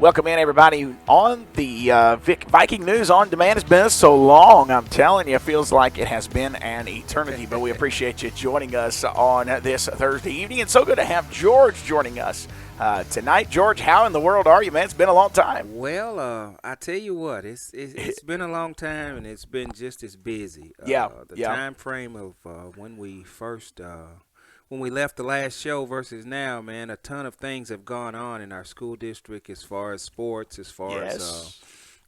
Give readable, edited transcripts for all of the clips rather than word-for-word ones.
Welcome in, everybody, on the Viking News on Demand. It's been so long, I'm telling you, it feels like it has been an eternity, but we appreciate you joining us on this Thursday evening. It's so good to have George joining us tonight. George, how in the world are you, man? It's been a long time. Well, I tell you what, it's been a long time and it's been just as busy. Yeah, The yeah, time frame of when we left the last show versus now, man, a ton of things have gone on in our school district as far as sports, as far as yes,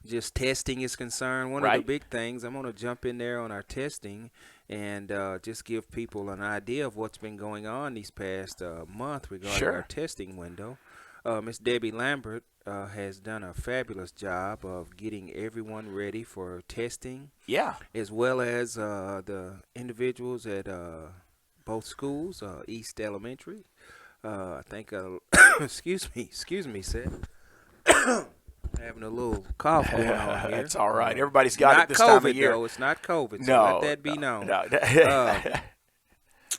just testing is concerned. One of the right, big things, I'm going to jump in there on our testing and just give people an idea of what's been going on these past month regarding our sure, testing window. Miss Debbie Lambert has done a fabulous job of getting everyone ready for testing, yeah, as well as the individuals at both schools, East Elementary. I think, excuse me, Seth. Having a little cough going on here. that's all right. Everybody's got it Not this time of COVID year. though. It's not COVID. So let No, that be known. no, Uh, no.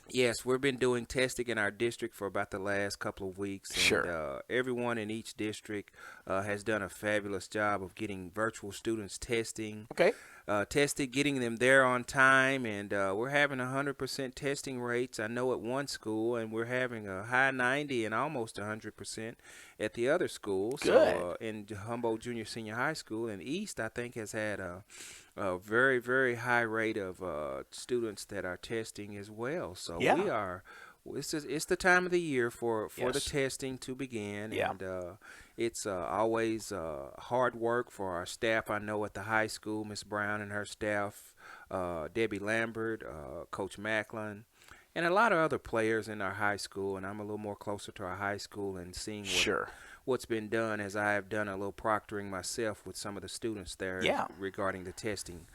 Yes, we've been doing testing in our district for about the last couple of weeks, and Sure, everyone in each district has done a fabulous job of getting virtual students okay, tested, getting them there on time, and we're having 100% testing rates. I know at one school, and we're having a high 90 and almost 100% at the other school. good, So in Humboldt Junior Senior High School, and East, I think has had a very, very high rate of students that are testing as well. So yeah, we are. It's the time of the year for the yes, testing to begin, yeah, and it's always hard work for our staff. I know at the high school, Miss Brown and her staff, Debbie Lambert, Coach Macklin, and a lot of other players in our high school. And I'm a little more closer to our high school and seeing sure, what's been done, as I have done a little proctoring myself with some of the students there yeah. regarding the testing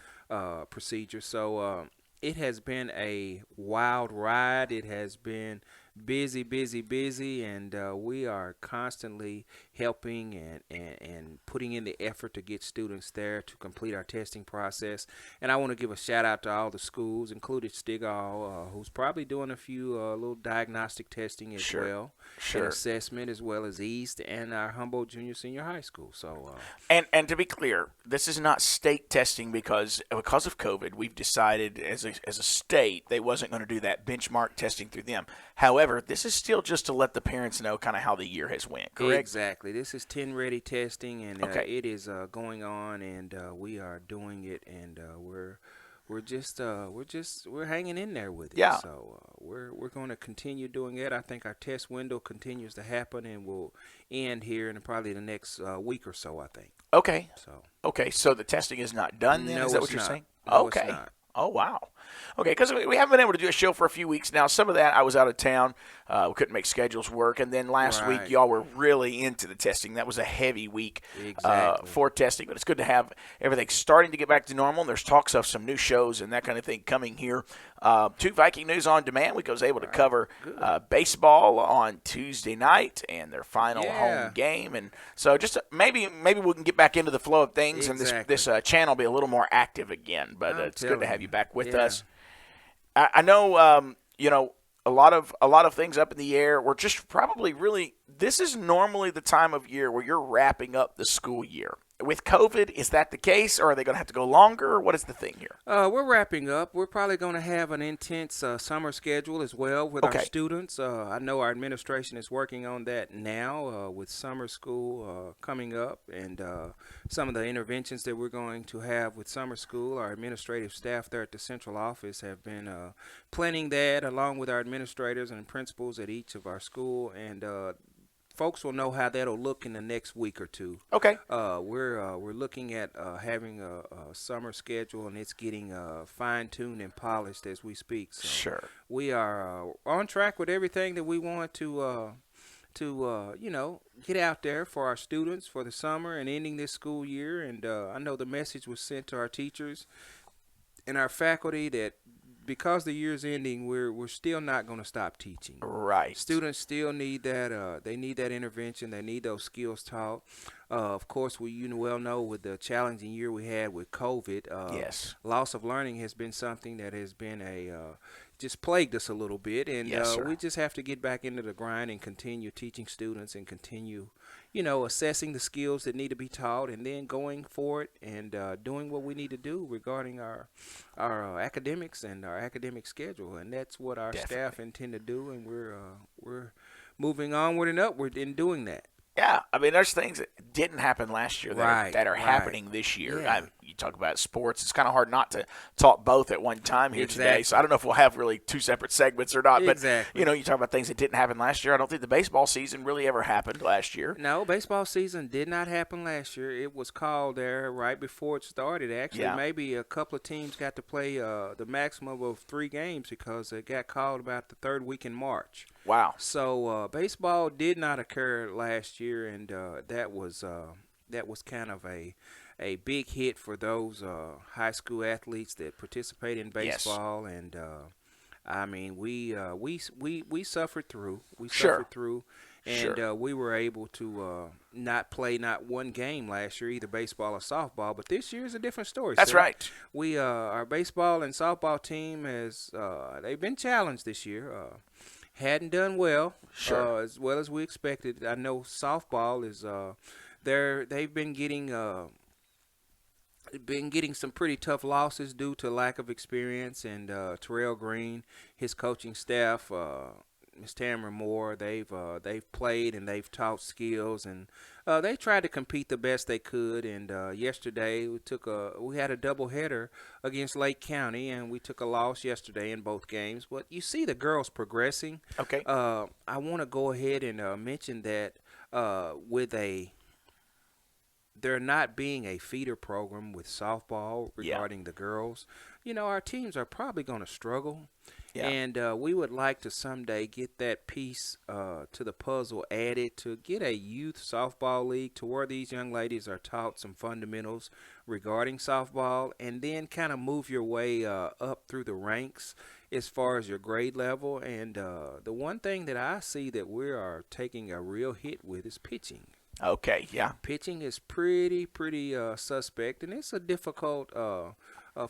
procedure. So it has been a wild ride. It has been busy, busy, busy, and we are constantly helping and putting in the effort to get students there to complete our testing process. And I want to give a shout out to all the schools, including Stigall, who's probably doing a few little diagnostic testing as Sure, well, and sure. assessment, as well as East and our Humboldt Junior Senior High School. So And to be clear, this is not state testing because of COVID. We've decided as a state they wasn't going to do that benchmark testing through them. However, this is still just to let the parents know kind of how the year has went. Correct? exactly. This is 10 ready testing, and Okay. it is going on, and we are doing it, and we're hanging in there with it. Yeah. So we're going to continue doing it. I think our test window continues to happen, and will end here in probably the next week or so, I think. Okay. So Okay. So the testing is not done then. Is no, that it's what you're not. saying? No, it's Okay. not. Oh wow. Okay, because we haven't been able to do a show for a few weeks now. Some of that I was out of town. We couldn't make schedules work, and then last week Right. y'all were really into the testing. That was a heavy week Exactly. for testing, but it's good to have everything starting to get back to normal. And there's talks of some new shows and that kind of thing coming here. To Viking News on Demand, we was able to Right. cover Good. baseball on Tuesday night and their final home Yeah. game, and so just maybe we can get back into the flow of things, and Exactly. this channel be a little more active again. But I'm it's good to telling have you. you back with Yeah. us. I know, a lot of things up in the air. We're just probably really. This is normally the time of year where you're wrapping up the school year. With COVID, is that the case, or are they going to have to go longer? What is the thing here? We're wrapping up. We're probably going to have an intense summer schedule as well with our Okay, students. I know our administration is working on that now with summer school coming up, and some of the interventions that we're going to have with summer school. Our administrative staff there at the central office have been planning that along with our administrators and principals at each of our school, and folks will know how that'll look in the next week or two. okay, We're looking at having a summer schedule, and it's getting fine tuned and polished as we speak. So sure. we are on track with everything that we want to get out there for our students for the summer and ending this school year. And I know the message was sent to our teachers and our faculty that because the year's ending, we're still not going to stop teaching. Right. Students still need that. They need that intervention. They need those skills taught. Of course, well know with the challenging year we had with COVID, Yes. loss of learning has been something that has been a just plagued us a little bit, and Yes, sir. we just have to get back into the grind and continue teaching students and continue, assessing the skills that need to be taught, and then going for it and doing what we need to do regarding our academics and our academic schedule, and that's what our Definitely. staff intend to do, and we're moving onward and upward in doing that. Yeah, I mean, there's things that didn't happen last year that Right, that are right. happening this year. Yeah. You talk about sports; it's kind of hard not to talk both at one time here today. So I don't know if we'll have really two separate segments or not. Exactly. But you talk about things that didn't happen last year. I don't think the baseball season really ever happened last year. No, baseball season did not happen last year. It was called there right before it started. Actually, Yeah. maybe a couple of teams got to play the maximum of 3 games because it got called about the third week in March. Wow. So baseball did not occur last year, and that was kind of a big hit for those high school athletes that participate in Yes. baseball. And I mean, we suffered through. We Sure. suffered through, and Sure. we were able to not play not one game last year, either baseball or softball. But this year is a different story. That's sir. right. We our baseball and softball team has they've been challenged this year. Hadn't done well, Sure. as well as we expected. I know softball is they've been getting some pretty tough losses due to lack of experience, and Terrell Green, his coaching staff, Miss Tamara Moore, they've played and they've taught skills, and they tried to compete the best they could. And yesterday we had a doubleheader against Lake County, and we took a loss yesterday in both games. But you see the girls progressing. Okay. I want to go ahead and mention that there not being a feeder program with softball regarding the girls, our teams are probably going to struggle. Yeah. And we would like to someday get that piece to the puzzle added to get a youth softball league to where these young ladies are taught some fundamentals regarding softball, and then kind of move your way up through the ranks as far as your grade level. And the one thing that I see that we are taking a real hit with is pitching. Okay. Yeah. Pitching is pretty suspect, and it's a difficult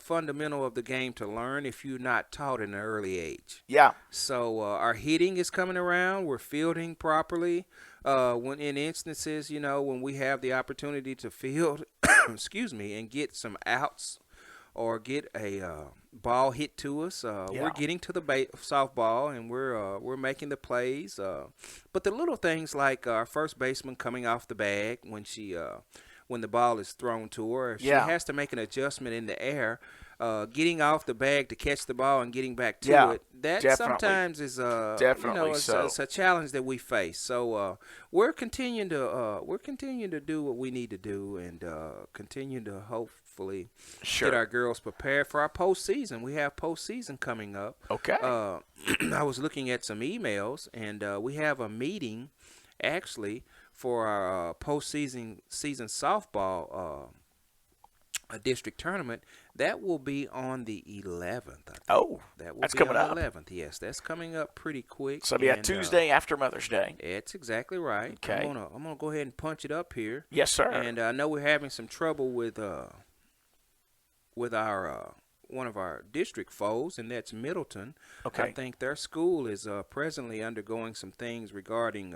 fundamental of the game to learn if you're not taught in an early age. Yeah. So our hitting is coming around. We're fielding properly. When in instances, when we have the opportunity to field, excuse me, and get some outs or get a ball hit to us, we're getting to the softball, and we're making the plays. But the little things like our first baseman coming off the bag when the ball is thrown to her, if she has to make an adjustment in the air, getting off the bag to catch the ball and getting back to it, that definitely. sometimes is Definitely so. it's a challenge that we face. So we're continuing to do what we need to do, and continue to hopefully Sure. get our girls prepared for our postseason. We have postseason coming up. Okay. I was looking at some emails, and we have a meeting actually for our postseason softball a district tournament that will be on the 11th. I think. Oh, that will that's be coming on up. the 11th. Yes, that's coming up pretty quick. So it'll be a and, Tuesday after Mother's Day. That's exactly right. Okay. I'm gonna go ahead and punch it up here. Yes, sir. And I know we're having some trouble with our one of our district foes, and that's Middleton. Okay. I think their school is presently undergoing some things regarding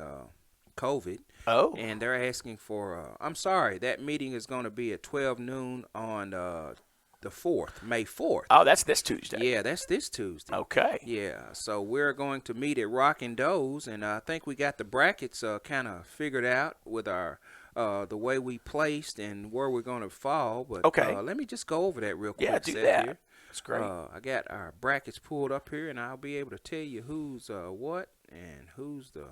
COVID. Oh. And they're asking for, I'm sorry, that meeting is going to be at 12 noon on the 4th, May 4th. Oh, that's this Tuesday. Yeah, that's this Tuesday. Okay. Yeah, so we're going to meet at Rockin' Does, and I think we got the brackets kind of figured out with our the way we placed and where we're going to fall. But Okay. let me just go over that real quick. Yeah, do Seth, that. here. That's great. I got our brackets pulled up here, and I'll be able to tell you who's what and who's the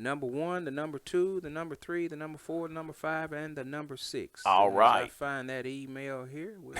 number 1, the number 2, the number 3, the number 4, the number 5, and the number 6. All As right. I find that email here. We'll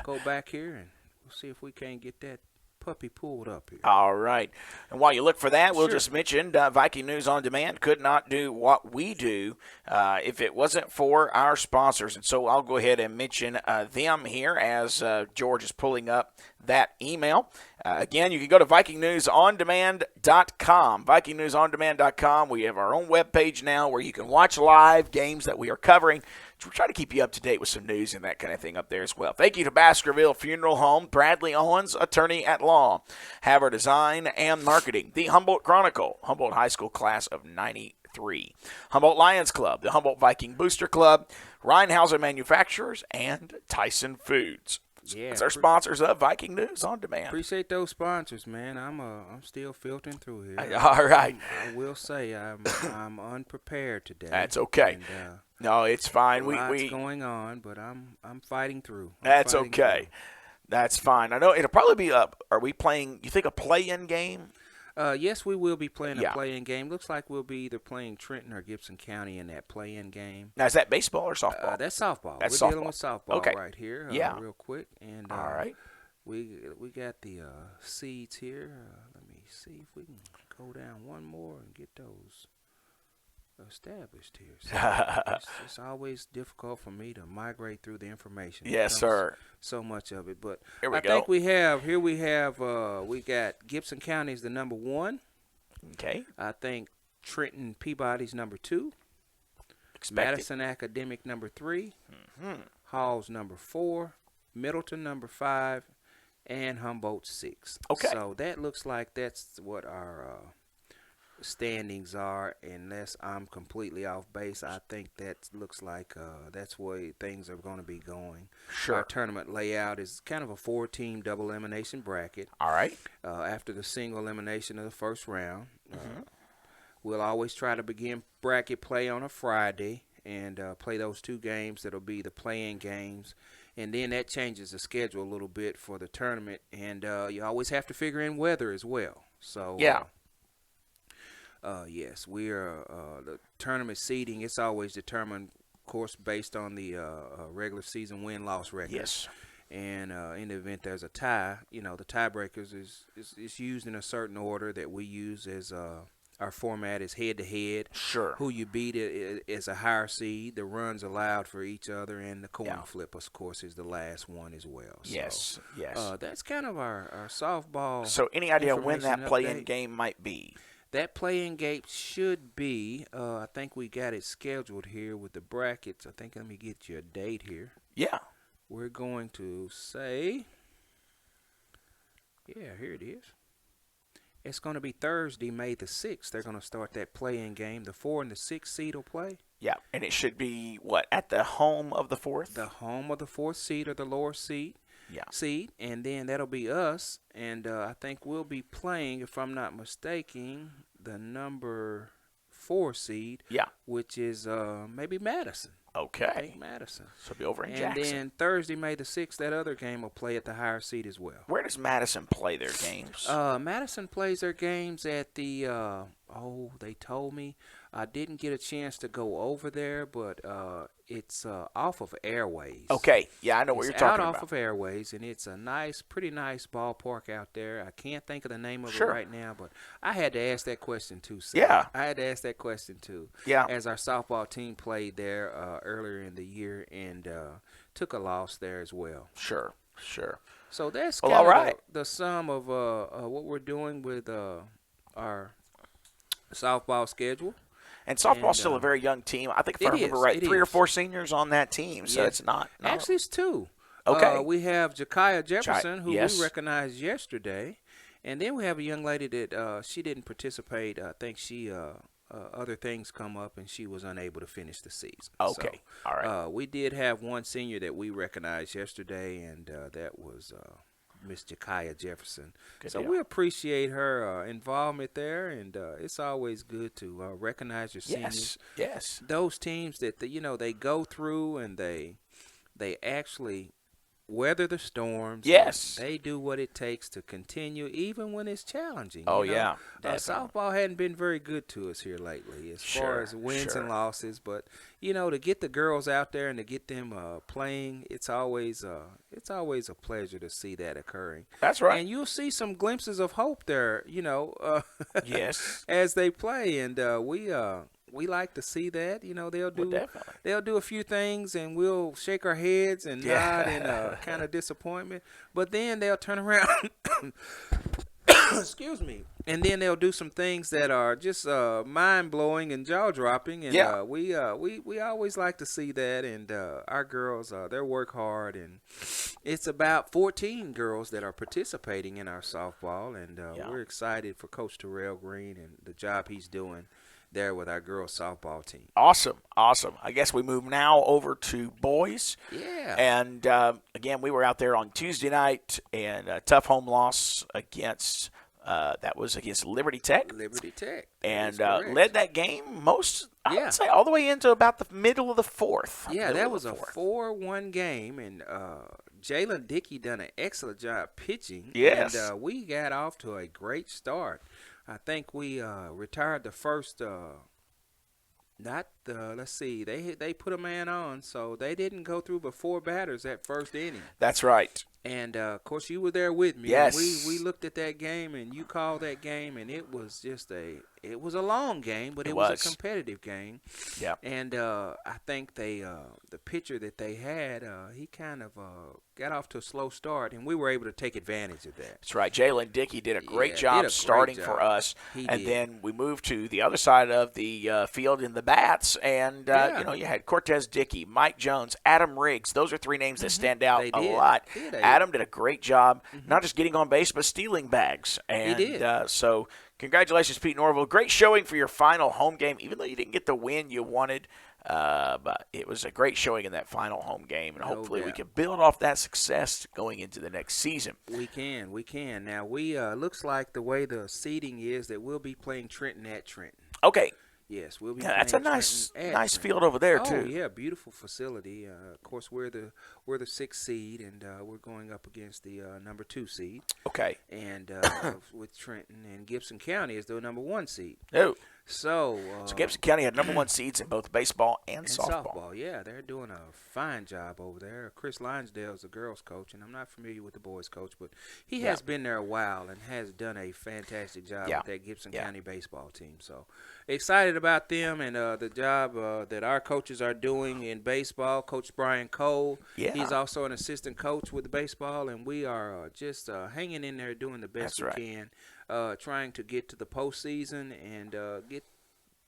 go back here and we'll see if we can't get that puppy pulled up here. All right. And while you look for that, we'll Sure. just mention Viking News on Demand could not do what we do if it wasn't for our sponsors. And so I'll go ahead and mention them here as George is pulling up that email. Again, you can go to VikingNewsOnDemand.com. VikingNewsOnDemand.com. We have our own webpage now where you can watch live games that we are covering We try to keep you up to date with some news and that kind of thing up there as well. Thank you to Baskerville Funeral Home, Bradley Owens, attorney at law, Haver Design and Marketing, the Humboldt Chronicle, Humboldt High School class of '93, Humboldt Lions Club, the Humboldt Viking Booster Club, Reinhauser Manufacturers, and Tyson Foods. Yeah, It's our sponsors of Viking News on Demand. appreciate those sponsors, man. I'm still filtering through here. All right. I will say I'm unprepared today. That's okay. And, No, it's fine. lots going on, but I'm fighting through. That's okay. That's fine. I know it'll probably be up. Are we playing? You think a play-in game? Yes, we will be playing Yeah. a play-in game. Looks like we'll be either playing Trenton or Gibson County in that play-in game. Now, is that baseball or softball? That's softball. That's We're softball. dealing with softball Okay. right here. Yeah. Real quick. And All right. we got the seeds here. Let me see if we can go down one more and get those established here. So it's always difficult for me to migrate through the information. Yes, It comes sir. So much of it, but Here we I go. think we got Gibson County is the number 1. Okay. I think Trenton Peabody's number 2. Expected. Madison Academic number 3. Mhm. Hall's number 4. Middleton number 5. And Humboldt 6. Okay. So that looks like that's what our standings are. Unless I'm completely off base, I think that looks like that's where things are going to be going. Sure. Our tournament layout is kind of a 4-team double elimination bracket. All right. After the single elimination of the first round, Mm-hmm. we'll always try to begin bracket play on a Friday and play those 2 games that'll be the play-in games. And then that changes the schedule a little bit for the tournament. And you always have to figure in weather as well. So Yeah. yes, we are the tournament seeding. It's always determined, of course, based on the regular season win-loss record. Yes. And in the event there's a tie, the tiebreakers is used in a certain order that we use as our format is head-to-head. Sure. Who you beat is a higher seed. The runs allowed for each other, and the coin flip, of course, is the last one as well. Yes. So, Yes. that's kind of our softball. So, any idea when that information play-in update. game might be? That play-in game should be, I think we got it scheduled here with the brackets. I think, let me get you a date here. Yeah. We're going to say, yeah, here it is. It's going to be Thursday, May the 6th. They're going to start that play-in game. The 4 and the 6 seed will play. Yeah. And it should be, what, at the home of the 4th? The home of the 4th seed or the lower seed. Yeah. Seed, and then that'll be us. And I think we'll be playing, if I'm not mistaken, the number 4 seed. Yeah. Which is maybe Madison. I Okay. think Madison. So, it'll be over in And Jackson. then Thursday, May the 6th, that other game will play at the higher seed as well. Where does Madison play their games? Madison plays their games at the, they told me. I didn't get a chance to go over there, but it's off of Airways. Okay. Yeah, I know what It's you're talking out about. off of Airways, and it's a pretty nice ballpark out there. I can't think of the name of Sure. it right now, but I had to ask that question too, Seth. Yeah. I had to ask that question too. Yeah. As our softball team played there earlier in the year and took a loss there as well. Sure. Sure. So that's Well, kind all of right. the sum of what we're doing with our softball schedule. And softball's And, still a very young team. I think if I it remember is, right, it 3 or is. 4 seniors on that team. So Yes. it's not. Actually, it's 2. Okay. We have Jakaya Jefferson, who yes. we recognized yesterday. And then we have a young lady that she didn't participate. I think she other things come up, and she was unable to finish the season. Okay. So, All right. we did have one senior that we recognized yesterday, and that was Miss Jakaya Jefferson. Good So deal. we appreciate her involvement there, and it's always good to recognize your seniors. Yes. Yes. Those teams that they go through and they actually weather the storms. Yes. and they do what it takes to continue, even when it's challenging. Oh, you know? yeah, definitely. Softball hadn't been very good to us here lately as Sure, far as wins sure. and losses. But to get the girls out there and to get them playing, it's always a pleasure to see that occurring. That's right. And you'll see some glimpses of hope there. Yes. as they play, and we like to see that. They'll do definitely. they'll do a few things, and we'll shake our heads and Yeah. nod in kind of disappointment. But then they'll turn around. excuse me, and then they'll do some things that are just mind blowing and jaw dropping, and Yeah. we always like to see that, and our girls they work hard, and it's about 14 girls that are participating in our softball, and Yeah. we're excited for Coach Terrell Green and the job he's doing there with our girls softball team. Awesome. Awesome. I guess we move now over to boys. Yeah. And again, we were out there on Tuesday night, and a tough home loss against that was against Liberty Tech, Liberty Tech. and That is correct. led that game I Yeah. would say all the way into about the middle of the fourth. Yeah, Middle that of was the a fourth. 4-1 game, and Jalen Dickey done an excellent job pitching. Yes. And we got off to a great start. I think we retired the first. Let's see, they put a man on, so they didn't go through but 4 batters that first inning. That's right. And of course, you were there with me. Yes. We looked at that game, and you called that game, and it was just it was a long game, but It it was was. a competitive game. Yeah. And I think the pitcher that they had, he kind of got off to a slow start, and we were able to take advantage of that. That's right. Jalen Dickey did a great Yeah, job did a great starting job. for us. He And did. then we moved to the other side of the field in the bats. And, Yeah. you had Cortez Dickey, Mike Jones, Adam Riggs. Those are 3 names that stand out They a did. lot. Did they? Adam did a great job, not just getting on base, but stealing bags. And, did. So congratulations, Pete Norville. Great showing for your final home game, even though you didn't get the win you wanted. But it was a great showing in that final home game, and No hopefully we doubt. can build off that success going into the next season. We can. Now we looks like the way the seating is that we'll be playing Trenton at Trenton. Okay. Yes, we'll be. Yeah, that's a playing nice Trenton at nice Trenton. field over there Oh too. yeah, beautiful facility. Of course, we're the 6th seed, and we're going up against the number 2 seed, Okay. and with Trenton and Gibson County is the number 1 seed. Oh, So, so Gibson County had number 1 seeds in both baseball and and softball. yeah, they're doing a fine job over there. Chris Linesdale is the girls' coach, and I'm not familiar with the boys' coach, but he Yeah. has been there a while and has done a fantastic job Yeah. with that Gibson Yeah. County baseball team. So excited about them and the job that our coaches are doing in baseball. Coach Brian Cole, Yeah. he's also an assistant coach with the baseball, and we are just hanging in there doing the best That's we can, trying to get to the postseason and get.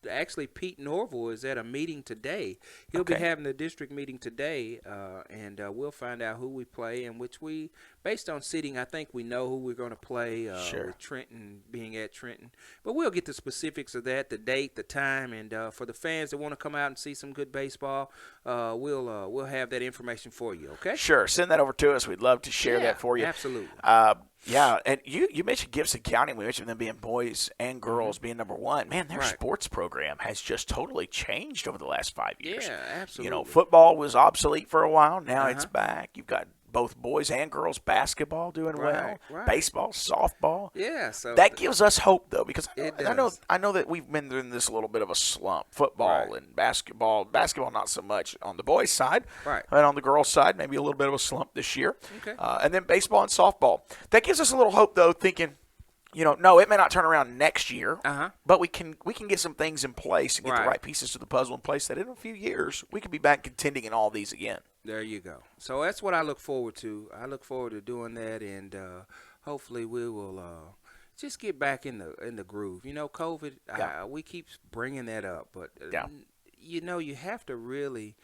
Actually, Pete Norville is at a meeting today. He'll be Okay. having the district meeting today, and we'll find out who we play, and which we, based on seating, I think we know who we're going to play Sure. with Trenton being at Trenton. But we'll get the specifics of that, the date, the time, and for the fans that want to come out and see some good baseball, we'll have that information for you, okay? Sure, send that over to us. We'd love to share Yeah, that for you. absolutely. Yeah, and you mentioned Gibson County. We mentioned them being boys and girls being number 1. Man, their Right. sports program has just totally changed over the last 5 years. Yeah, absolutely. You know, football was obsolete for a while. Now it's Uh-huh. back. You've got both boys and girls basketball doing well. Right, right. Baseball, softball. Yeah, so That gives us hope, though, because It I know does. that we've been in this little bit of a slump. Football Right. and basketball not so much on the boys' side, Right. but on the girls' side, maybe a little bit of a slump this year. Okay. And then baseball and softball. That gives us a little hope, though, thinking, no, it may not turn around next year, Uh-huh. but we can get some things in place and get the Right. right pieces to the puzzle in place that in a few years we could be back contending in all these again. There you go. So that's what I look forward to. I look forward to doing that, and hopefully we will just get back in the groove. You know, COVID. Yeah. We keep bringing that up, but Yeah. you have to really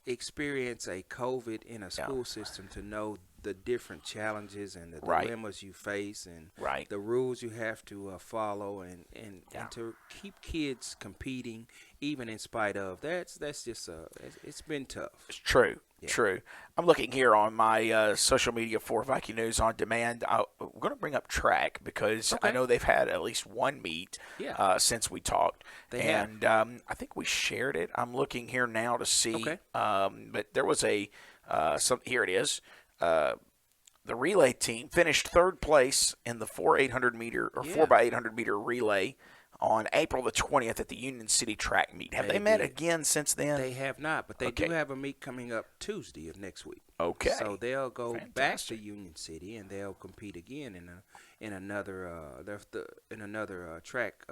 experience a COVID in a school system to know the different challenges and the Right. dilemmas you face and Right. the rules you have to follow and Yeah. to keep kids competing even in spite of that's just it's been tough. It's true. Yeah. True. I'm looking here on my social media for Viking News on Demand. I'm going to bring up track because I Okay. know they've had at least one meet Yeah. since we talked. They have. and I think we shared it. I'm looking here now to see. Okay. But there was here it is. The relay team finished third place in the 4x800 meter or Yeah. 4x800 meter relay on April the 20th at the Union City track meet. Have they They met did. again since then? They have not, but they Okay. do have a meet coming up Tuesday of next week. Okay. So they'll go back to Fantastic. Union City and they'll compete again in another track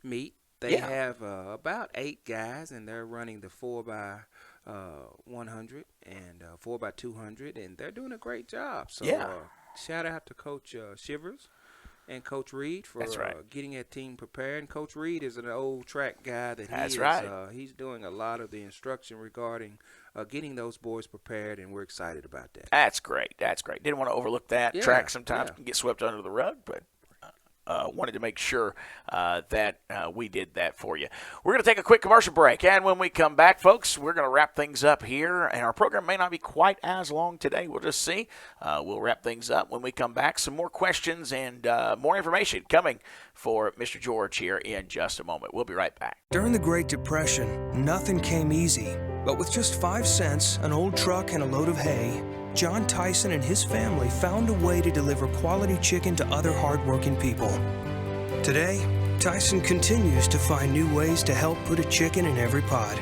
meet. They Yeah. have about 8 guys, and they're running the 4x100 and 4x200, and they're doing a great job. So Yeah. shout out to Coach Shivers and Coach Reed for That's right. getting that team prepared. And Coach Reed is an old track guy that That's he is. right. He's doing a lot of the instruction regarding getting those boys prepared, and we're excited about that. That's great. That's great. Didn't want to overlook that. Yeah, Track sometimes yeah. can get swept under the rug, but wanted to make sure that we did that for you. We're going to take a quick commercial break, and when we come back, folks, we're going to wrap things up here, and our program may not be quite as long today. We'll just see. We'll wrap things up when we come back. Some more questions and more information coming for Mr. George here in just a moment. We'll be right back. During the Great Depression, nothing came easy. But with just 5 cents, an old truck, and a load of hay, John Tyson and his family found a way to deliver quality chicken to other hardworking people. Today, Tyson continues to find new ways to help put a chicken in every pot.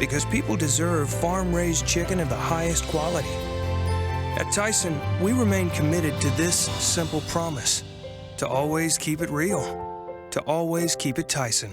Because people deserve farm-raised chicken of the highest quality. At Tyson, we remain committed to this simple promise: to always keep it real, to always keep it Tyson.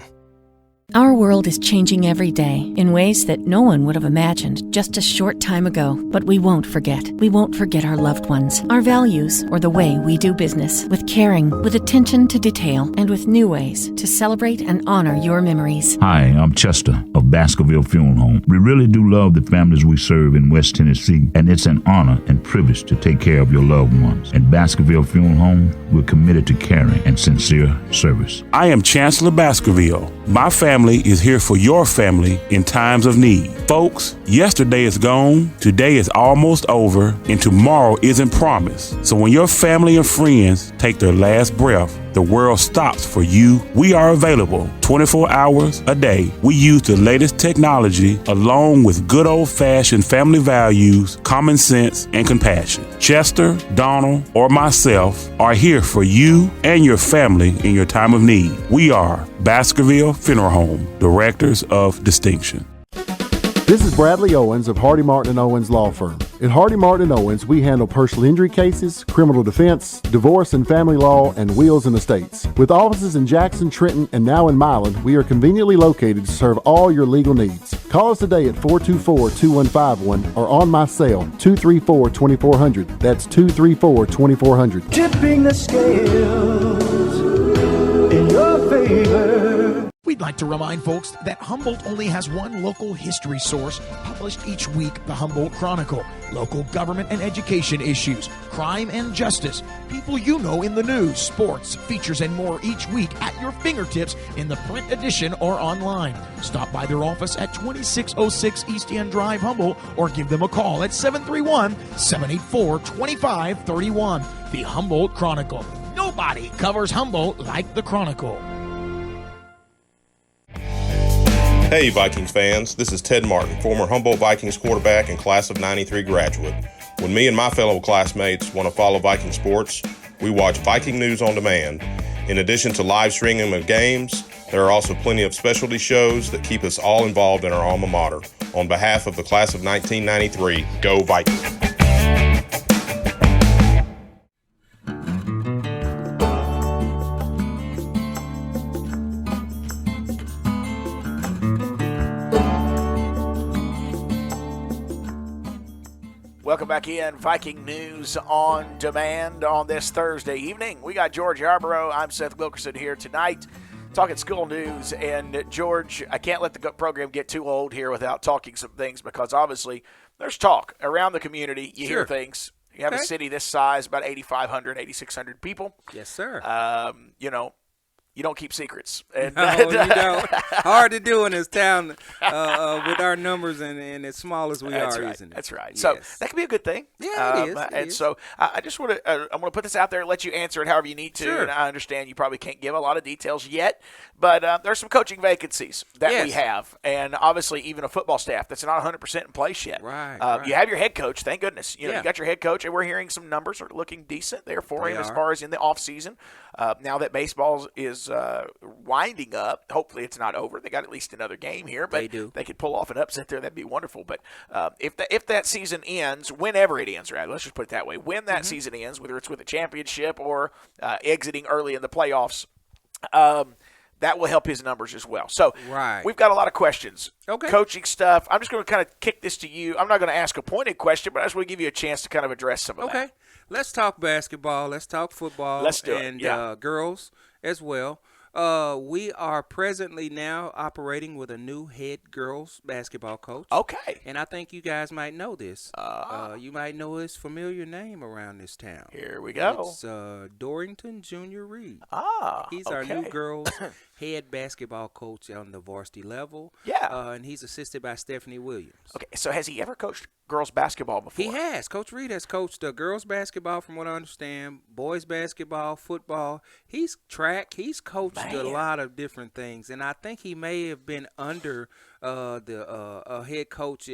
Our world is changing every day in ways that no one would have imagined just a short time ago. But we won't forget. We won't forget our loved ones, our values, or the way we do business. With caring, with attention to detail, and with new ways to celebrate and honor your memories. Hi, I'm Chester of Baskerville Funeral Home. We really do love the families we serve in West Tennessee, and it's an honor and privilege to take care of your loved ones. At Baskerville Funeral Home, we're committed to caring and sincere service. I am Chancellor Baskerville. My family is here for your family in times of need. Folks, yesterday is gone, today is almost over, and tomorrow isn't promised. So when your family and friends take their last breath, the world stops for you. We are available 24 hours a day. We use the latest technology along with good old-fashioned family values, common sense, and compassion. Chester, Donald, or myself are here for you and your family in your time of need. We are Baskerville Funeral Home, Directors of Distinction. This is Bradley Owens of Hardy Martin & Owens Law Firm. At Hardy Martin & Owens, we handle personal injury cases, criminal defense, divorce and family law, and wills and estates. With offices in Jackson, Trenton, and now in Milan, we are conveniently located to serve all your legal needs. Call us today at 424-2151 or on my cell, 234-2400. That's 234-2400. Tipping the scales in your favor. We'd like to remind folks that Humboldt only has one local history source published each week, the Humboldt Chronicle. Local government and education issues, crime and justice, people you know in the news, sports, features, and more each week at your fingertips in the print edition or online. Stop by their office at 2606 East End Drive, Humboldt, or give them a call at 731-784-2531. The Humboldt Chronicle. Nobody covers Humboldt like the Chronicle. Hey Vikings fans, this is Ted Martin, former Humboldt Vikings quarterback and class of '93 graduate. When me and my fellow classmates want to follow Viking sports, we watch Viking News on Demand. In addition to live streaming of games, there are also plenty of specialty shows that keep us all involved in our alma mater. On behalf of the class of 1993, go Vikings! Welcome back in. Viking News on Demand on this Thursday evening. We got George Yarborough. I'm Seth Wilkerson here tonight talking school news. And, George, I can't let the program get too old here without talking some things because, obviously, there's talk around the community. You hear things. You have a city this size, about 8,500, 8,600 people. Yes, sir. You don't keep secrets. And no, you don't. Hard to do in this town with our numbers and as small as we are, right. isn't it? That's right. Yes. So that could be a good thing. Yeah, it is. So I just want to I'm going to put this out there and let you answer it however you need to. Sure. And I understand you probably can't give a lot of details yet, but there's some coaching vacancies that we have. And obviously even a football staff that's not 100% in place yet. Right, You have your head coach, thank goodness. You Yeah. got your head coach, and we're hearing some numbers are looking decent there for him as far as in the offseason. Now that baseball is winding up, hopefully it's not over. They got at least another game here, but they could pull off an upset there. That'd be wonderful. But if that season ends, whenever it ends, right? Let's just put it that way. When that season ends, whether it's with a championship or exiting early in the playoffs, that will help his numbers as well. So Right. we've got a lot of questions. Okay. Coaching stuff. I'm just going to kind of kick this to you. I'm not going to ask a pointed question, but I just want to give you a chance to kind of address some of that. Okay. Let's talk basketball. Let's talk football. Let's do it. And Yeah. girls as well. We are presently now operating with a new head girls basketball coach. Okay. And I think you guys might know this. You might know his familiar name around this town. Here we go. It's Dorrington Jr. Reed. He's our okay. new girls head basketball coach on the varsity level. Yeah. And he's assisted by Stephanie Williams. Okay, so has he ever coached girls basketball before? He has. Coach Reed has coached girls basketball, from what I understand, boys basketball, football. He's track. He's coached a lot of different things, and I think he may have been under the head coach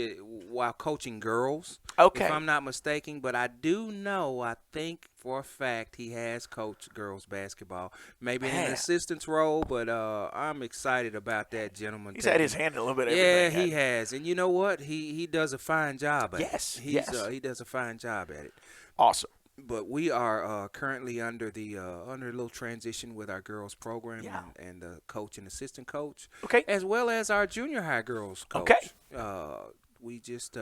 while coaching girls. Okay. If I'm not mistaken, but I do know, I think for a fact, he has coached girls basketball, maybe in an assistant's role, but I'm excited about that gentleman. He's had his hand in a little bit of Yeah, everything. he has. And you know what? He does a fine job at Yes, it. yes. He does a fine job at it. Awesome. But we are currently under a little transition with our girls program and the coach and assistant coach. Okay. As well as our junior high girls coach. Okay. We just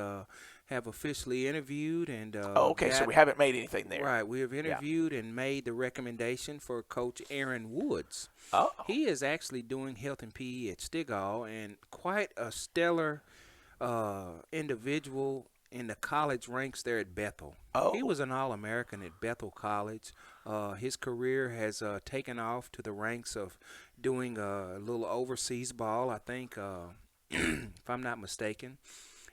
have officially interviewed and okay, so we haven't made anything there. Right, we have interviewed and made the recommendation for Coach Aaron Woods. Oh. He is actually doing health and PE at Stigall, and quite a stellar individual in the college ranks there at Bethel. Oh. He was an All-American at Bethel College. His career has taken off to the ranks of doing a little overseas ball, I think, if I'm not mistaken,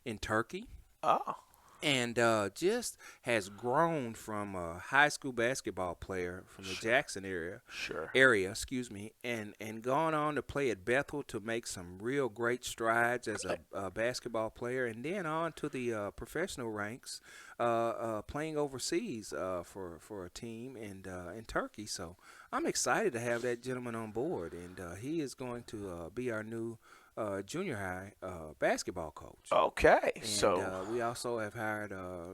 in Turkey. Oh. And just has grown from a high school basketball player from the Jackson area, and gone on to play at Bethel to make some real great strides as a basketball player, and then on to the professional ranks, playing overseas for a team in Turkey. So I'm excited to have that gentleman on board, and he is going to be our new junior high basketball coach. Okay, and, so we also have hired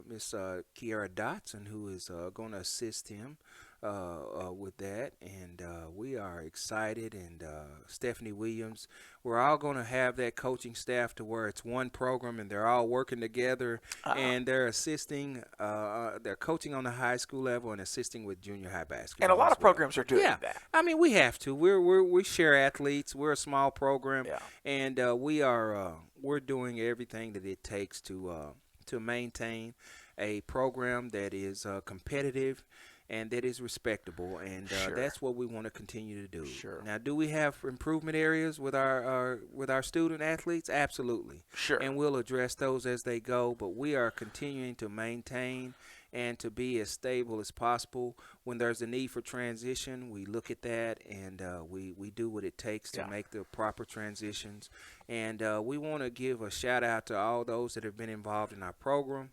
Miss Kiara Dotson, who is going to assist him with that, and we are excited. And Stephanie Williams, we're all going to have that coaching staff to where it's one program and they're all working together, and they're assisting. They're coaching on the high school level and assisting with junior high basketball. And a lot of programs are doing that. I mean, we have to. We share athletes. We're a small program, and we're doing everything that it takes to maintain a program that is competitive and that is respectable, and that's what we want to continue to do. Sure. Now, do we have improvement areas with our student athletes? Absolutely. Sure. And we'll address those as they go, but we are continuing to maintain and to be as stable as possible. When there's a need for transition, we look at that, and we do what it takes to make the proper transitions. And we want to give a shout-out to all those that have been involved in our program.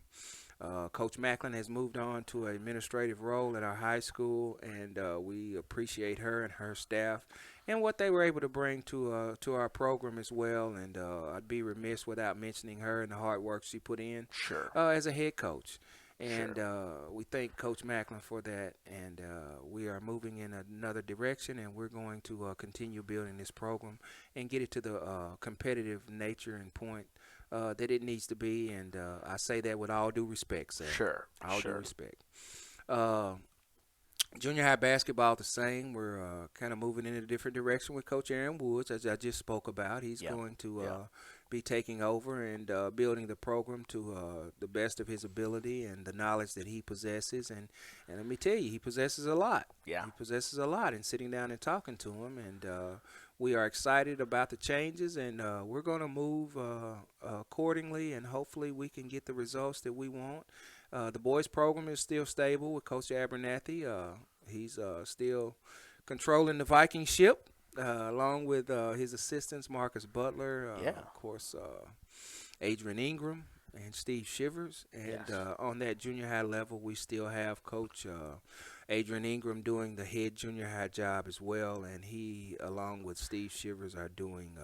Coach Macklin has moved on to an administrative role at our high school, and we appreciate her and her staff and what they were able to bring to our program as well. And I'd be remiss without mentioning her and the hard work she put in as a head coach. And we thank Coach Macklin for that, and we are moving in another direction, and we're going to continue building this program and get it to the competitive nature and point that it needs to be, and I say that with all due respect, sir. All due respect. Junior high basketball the same. We're kind of moving in a different direction with Coach Aaron Woods, as I just spoke about. He's going to be taking over and building the program to the best of his ability and the knowledge that he possesses. And let me tell you, he possesses a lot. Yeah. He possesses a lot, and sitting down and talking to him, and we are excited about the changes, and we're going to move accordingly, and hopefully we can get the results that we want. The boys program is still stable with Coach Abernathy. He's still controlling the Viking ship, along with his assistants, Marcus Butler, of course, Adrian Ingram, and Steve Shivers. And on that junior high level, we still have Coach Adrian Ingram doing the head junior high job as well, and he, along with Steve Shivers, are doing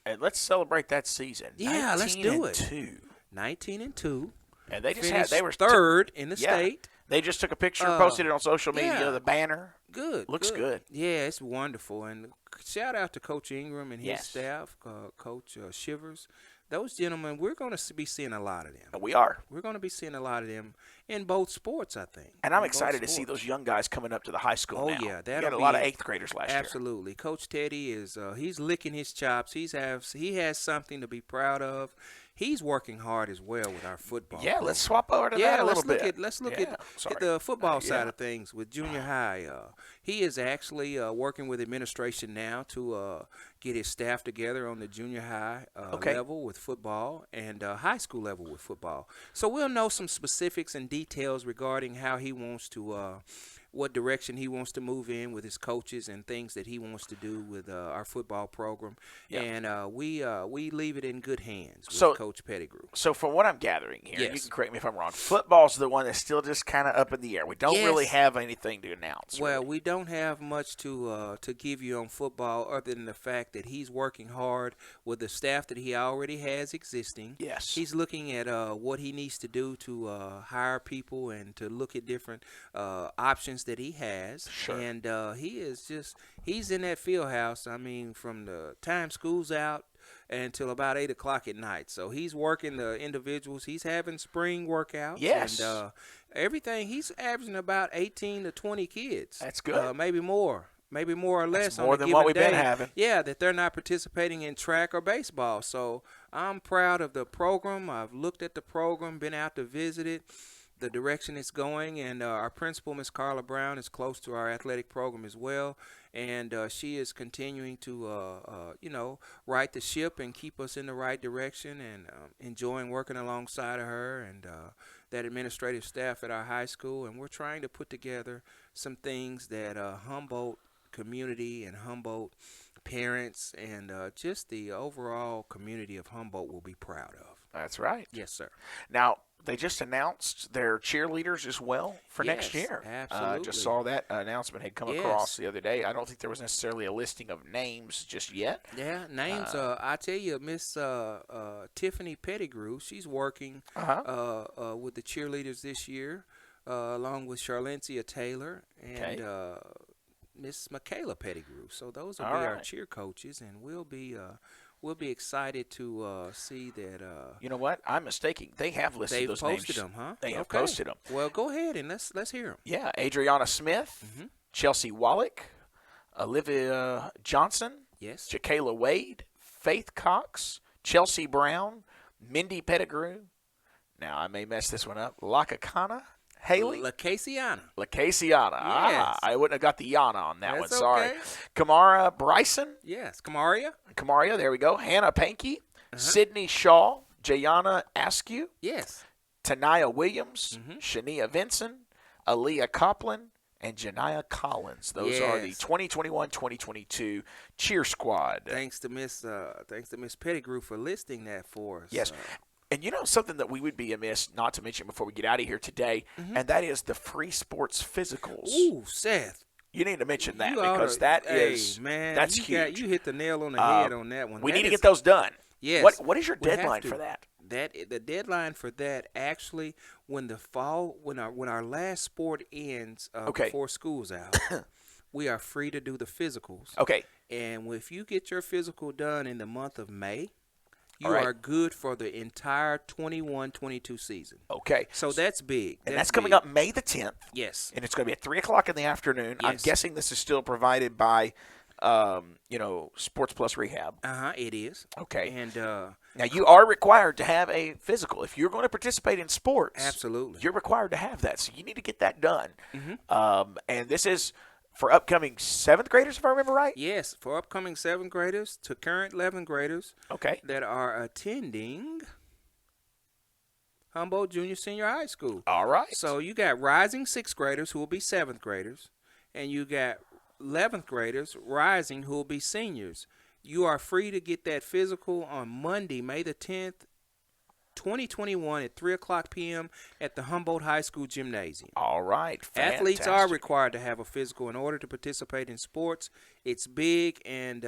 and let's celebrate that season. Yeah, let's do it. 19-2. 19-2. And they just finished they were third in the state. They just took a picture and posted it on social media, yeah. the banner. Good. Looks good. Yeah, it's wonderful. And shout out to Coach Ingram and his Yes. staff, Coach Shivers. Those gentlemen, we're going to be seeing a lot of them. We are. We're going to be seeing a lot of them in both sports, I think. And I'm In both excited to see sports. those young guys coming up to the high school Oh, now. yeah. We had That'll a lot be- of 8th graders last year. Absolutely. Coach Teddy is he's licking his chops. He has something to be proud of. He's working hard as well with our football. Yeah, program. let's swap over to that a little bit. Let's look Yeah, at sorry. the football Yeah. side of things with junior high. He is actually working with administration now to get his staff together on the junior high level with football and high school level with football. So we'll know some specifics and details regarding how he wants to what direction he wants to move in with his coaches and things that he wants to do with our football program. Yeah. And we leave it in good hands with So- Coach Pettigrew. So from what I'm gathering here, you Yes. can correct me if I'm wrong, football's the one that's still just kind of up in the air. We don't really Yes. have anything to announce. Well, really. we don't have much to give you on football other than the fact that he's working hard with the staff that he already has existing. Yes. He's looking at what he needs to do to hire people and to look at different options that he has. Sure. And he's in that field house, I mean, from the time school's out until about 8 o'clock at night. So he's working the individuals. He's having spring workouts. Yes. And everything, he's averaging about 18 to 20 kids. That's good. Maybe more or less. more on a than given what we've been day. having. Yeah, that they're not participating in track or baseball. So I'm proud of the program. I've looked at the program, been out to visit it, the direction it's going, and our principal, Ms. Carla Brown, is close to our athletic program as well, and she is continuing to, right the ship and keep us in the right direction, and enjoying working alongside of her and that administrative staff at our high school, and we're trying to put together some things that Humboldt community and Humboldt parents and just the overall community of Humboldt will be proud of. That's right. Yes, sir. Now, they just announced their cheerleaders as well for next Yes, year. absolutely. Just saw that announcement had come Yes. across the other day. I don't think there was necessarily a listing of names just yet. Yeah, names. I tell you, Miss Tiffany Pettigrew. She's working with the cheerleaders this year, along with Charlencia Taylor and Miss Michaela Pettigrew. So those will All be our right. cheer coaches, and we'll be excited to see that. You know what? I'm mistaken. They have listed They've those posted names. them, huh? They have Okay. posted them. Well, go ahead and let's hear them. Yeah, Adriana Smith, Mm-hmm. Chelsea Wallach, Olivia Johnson, Yes. Jaquela Wade, Faith Cox, Chelsea Brown, Mindy Pettigrew. Now, I may mess this one up. Lakakana Haley. LaCasiana. LaCasiana. Yes. I wouldn't have got the Yana on that That's one. Sorry. okay. Kamara Bryson. Yes. Kamaria. Kamaria, there we go. Hannah Pankey. Sydney Shaw. Jayana Askew. Yes. Tanaya Williams. Mm-hmm. Shania Vinson. Aaliyah Copeland. And Janiyah Collins. Those are the Yes. 2021-2022 cheer squad. Thanks to Miss Pettigrew for listing that for us. Yes. And you know something that we would be amiss not to mention before we get out of here today, and that is the free sports physicals. Ooh, Seth. You need to mention that You oughta- because that hey, is man, that's you huge. you hit the nail on the head on that one. We That need to is- get those done. Yes. What is your we have deadline to. for that? The deadline for that actually when our last sport ends Okay. before school's out, we are free to do the physicals. Okay. And if you get your physical done in the month of May, you All right. are good for the entire 21-22 season. Okay. So that's big. And that's coming big. up May the 10th. Yes. And it's going to be at 3 o'clock in the afternoon. I'm Yes. guessing this is still provided by, Sports Plus Rehab. It is. Okay. And Now, you are required to have a physical. If you're going to participate in sports, Absolutely. you're required to have that. So you need to get that done. Mm-hmm. And this is for upcoming 7th graders, if I remember right? yes, for upcoming 7th graders to current 11th graders Okay. that are attending Humboldt Junior Senior High School. All right. So you got rising 6th graders who will be 7th graders, and you got 11th graders rising who will be seniors. You are free to get that physical on Monday, May the 10th, 2021 at 3 o'clock p.m. at the Humboldt High School Gymnasium. All right. Athletes are Fantastic. required to have a physical in order to participate in sports. It's big, and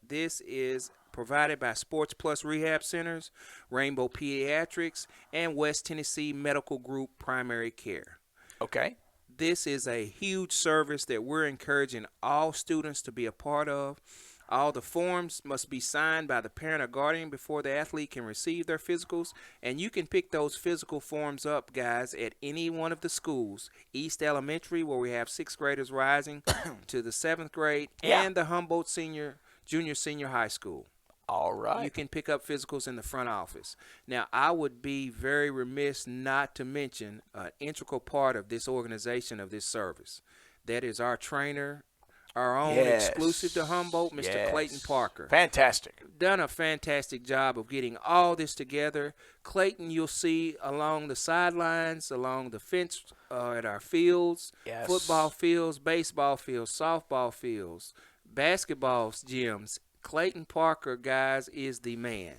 this is provided by Sports Plus Rehab Centers, Rainbow Pediatrics, and West Tennessee Medical Group Primary Care. Okay. This is a huge service that we're encouraging all students to be a part of. All the forms must be signed by the parent or guardian before the athlete can receive their physicals. And you can pick those physical forms up, guys, at any one of the schools. East Elementary, where we have 6th graders rising to the 7th grade, and the Humboldt Junior Senior High School. All right. You can pick up physicals in the front office. Now, I would be very remiss not to mention an integral part of this organization, of this service. That is our trainer, our own exclusive to Humboldt, Mr. Clayton Parker. Fantastic. Done a fantastic job of getting all this together. Clayton, you'll see along the sidelines, along the fence at our fields, football fields, baseball fields, softball fields, basketball gyms. Clayton Parker, guys, is the man.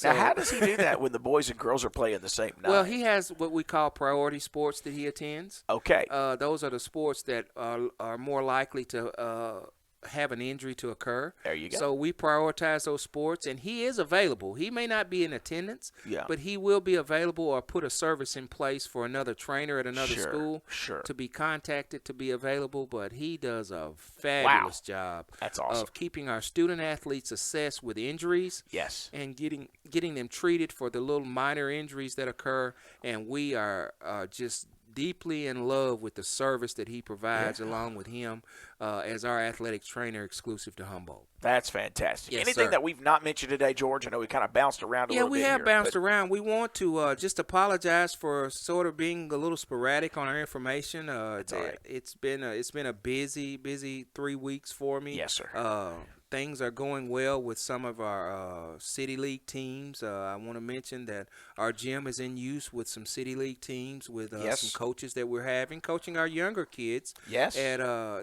Now, how does he do that when the boys and girls are playing the same night? Well, he has what we call priority sports that he attends. Okay. Those are the sports that are more likely to have an injury to occur. There you go. So we prioritize those sports, and he is available. He may not be in attendance, but he will be available or put a service in place for another trainer at another school to be contacted to be available. But he does a fabulous job of keeping our student athletes assessed with injuries and getting them treated for the little minor injuries that occur. And we are just deeply in love with the service that he provides along with him as our athletic trainer exclusive to Humboldt. That's fantastic. Yes, Anything sir. that we've not mentioned today, George? I know we kind of bounced around a little bit. Yeah, we have here, bounced around. We want to just apologize for sort of being a little sporadic on our information. It's all right. It's been a busy 3 weeks for me. Yes, sir. Things are going well with some of our City League teams. I want to mention that our gym is in use with some City League teams with some coaches that we're having, coaching our younger kids at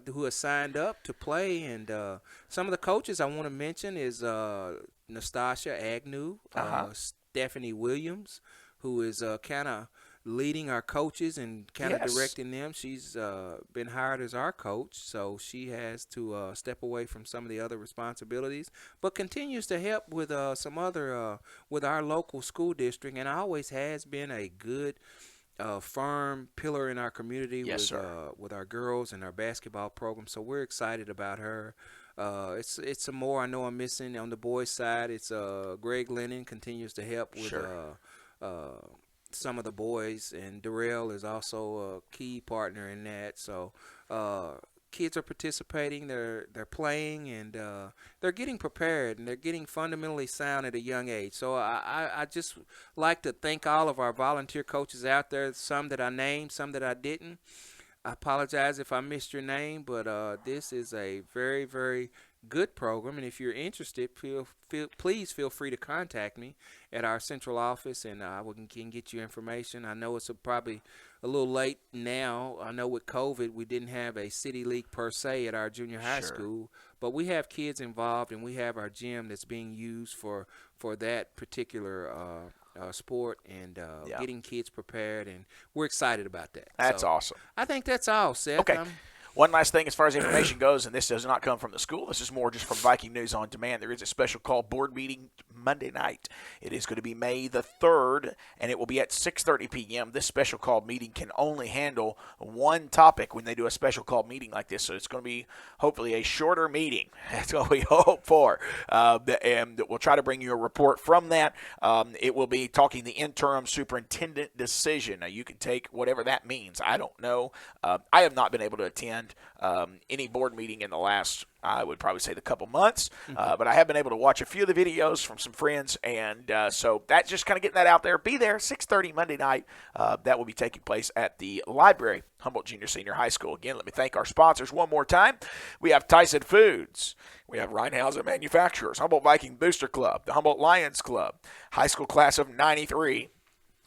who have signed up to play. And some of the coaches I want to mention is Nastasia Agnew, Stephanie Williams, who is kind of leading our coaches and kind of directing them. She's been hired as our coach, so she has to step away from some of the other responsibilities, but continues to help with some other with our local school district, and always has been a good firm pillar in our community with our girls and our basketball program. So we're excited about her. It's some more I know I'm missing on the boys' side. It's Greg Lennon continues to help with some of the boys, and Darrell is also a key partner in that. So kids are participating, they're playing, and they're getting prepared, and they're getting fundamentally sound at a young age. So I just like to thank all of our volunteer coaches out there, some that I named, some that I didn't. I apologize if I missed your name, but this is a very, very good program, and if you're interested, please feel free to contact me at our central office, and I can get you information. I know it's probably a little late now. I know with COVID we didn't have a City League per se at our junior high school, but we have kids involved, and we have our gym that's being used for that particular sport, and getting kids prepared, and we're excited about that. That's awesome. I think that's all, Seth. Okay. One last thing as far as information goes, and this does not come from the school. This is more just from Viking News on Demand. There is a special call board meeting Monday night. It is going to be May the 3rd, and it will be at 6:30 p.m. This special call meeting can only handle one topic when they do a special call meeting like this, so it's going to be hopefully a shorter meeting. That's what we hope for. And we'll try to bring you a report from that. It will be talking the interim superintendent decision. Now, you can take whatever that means. I don't know. I have not been able to attend any board meeting in the last, I would probably say, the couple months, but I have been able to watch a few of the videos from some friends, and so that's just kind of getting that out there. Be there 6:30 Monday night. That will be taking place at the library, Humboldt Junior Senior High School. Again, let me thank our sponsors one more time. We have Tyson Foods. We have Rheinhausen Manufacturers, Humboldt Viking Booster Club, the Humboldt Lions Club, high school class of 93,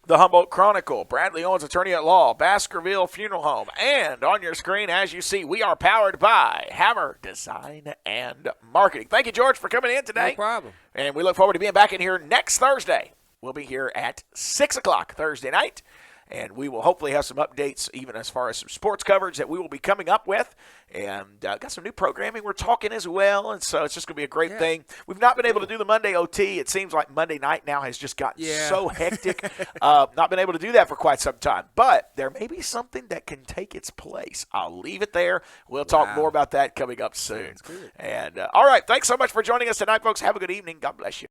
the Humboldt Chronicle, Bradley Owens Attorney at Law, Baskerville Funeral Home, and on your screen, as you see, we are powered by Hammer Design and Marketing. Thank you, George, for coming in today. No problem. And we look forward to being back in here next Thursday. We'll be here at 6 o'clock Thursday night. and we will hopefully have some updates even as far as some sports coverage that we will be coming up with, and got some new programming we're talking as well, and so it's just going to be a great thing. We've not been able to do the Monday OT. It seems like Monday night now has just gotten so hectic. Not been able to do that for quite some time, but there may be something that can take its place. I'll leave it there. We'll talk more about that coming up soon. And all right, thanks so much for joining us tonight, folks. Have a good evening. God bless you.